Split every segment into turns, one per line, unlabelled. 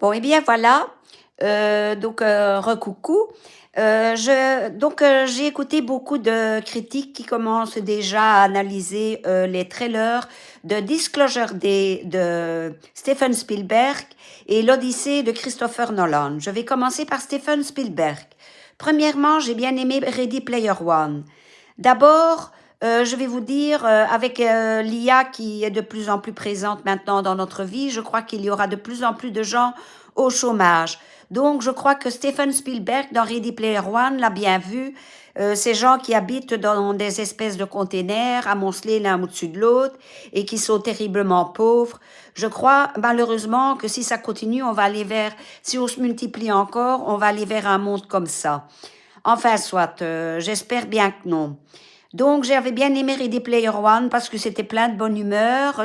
Bon, eh bien voilà, recoucou. J'ai écouté beaucoup de critiques qui commencent déjà à analyser les trailers de Disclosure Day de Steven Spielberg et l'Odyssée de Christopher Nolan. Je vais commencer par Steven Spielberg. Premièrement, j'ai bien aimé Ready Player One. D'abord, je vais vous dire, avec l'IA qui est de plus en plus présente maintenant dans notre vie, je crois qu'il y aura de plus en plus de gens au chômage. Donc, je crois que Steven Spielberg, dans Ready Player One, l'a bien vu. Ces gens qui habitent dans des espèces de containers, amoncelés l'un au-dessus de l'autre, et qui sont terriblement pauvres. Je crois, malheureusement, que si ça continue, si on se multiplie encore, on va aller vers un monde comme ça. Enfin, soit, j'espère bien que non. Donc, j'avais bien aimé Ready Player One parce que c'était plein de bonne humeur.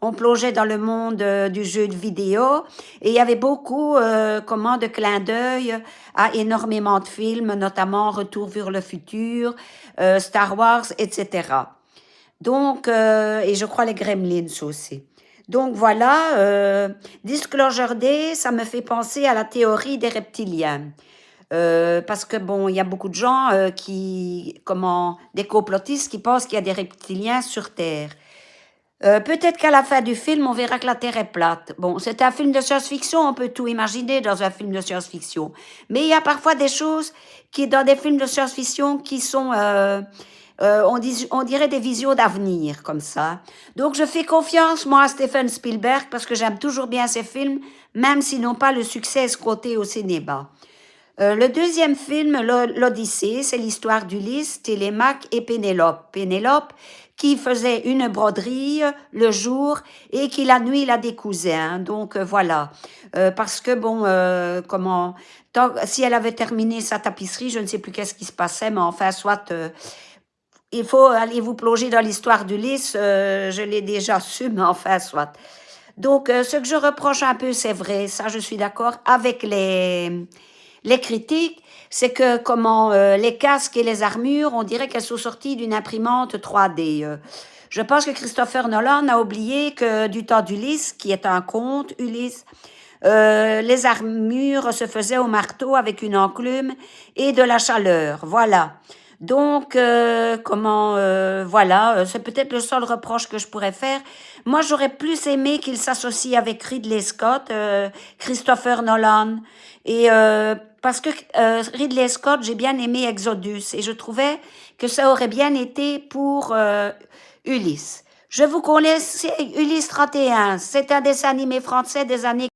On plongeait dans le monde du jeu de vidéo et il y avait beaucoup, de clins d'œil à énormément de films, notamment Retour vers le futur, Star Wars, etc. Donc, et je crois les Gremlins aussi. Donc voilà, Disclosure Day, ça me fait penser à la théorie des reptiliens. Parce que bon, il y a beaucoup de gens des complotistes qui pensent qu'il y a des reptiliens sur Terre. Peut-être qu'à la fin du film, on verra que la Terre est plate. Bon, c'est un film de science-fiction, on peut tout imaginer dans un film de science-fiction. Mais il y a parfois des choses dans des films de science-fiction, qui sont, on dirait des visions d'avenir, comme ça. Donc, je fais confiance, moi, à Steven Spielberg, parce que j'aime toujours bien ses films, même s'ils n'ont pas le succès escompté au cinéma. Le deuxième film, l'Odyssée, c'est l'histoire d'Ulysse, Télémaque et Pénélope. Pénélope qui faisait une broderie le jour et qui la nuit la décousait. Hein. Donc voilà. Parce que bon, si elle avait terminé sa tapisserie, je ne sais plus qu'est-ce qui se passait, mais enfin, soit, il faut aller vous plonger dans l'histoire d'Ulysse, je l'ai déjà su, mais enfin, soit. Donc, ce que je reproche un peu, c'est vrai, ça je suis d'accord avec les critiques, c'est que les casques et les armures, on dirait qu'elles sont sorties d'une imprimante 3D. Je pense que Christopher Nolan a oublié que du temps d'Ulysse, qui est un conte, Ulysse, les armures se faisaient au marteau avec une enclume et de la chaleur. Voilà. Donc, voilà, c'est peut-être le seul reproche que je pourrais faire. Moi, j'aurais plus aimé qu'il s'associe avec Ridley Scott, Christopher Nolan, et parce que Ridley Scott, j'ai bien aimé Exodus, et je trouvais que ça aurait bien été pour Ulysse. Je vous connais, Ulysse 31, c'est un dessin animé français des années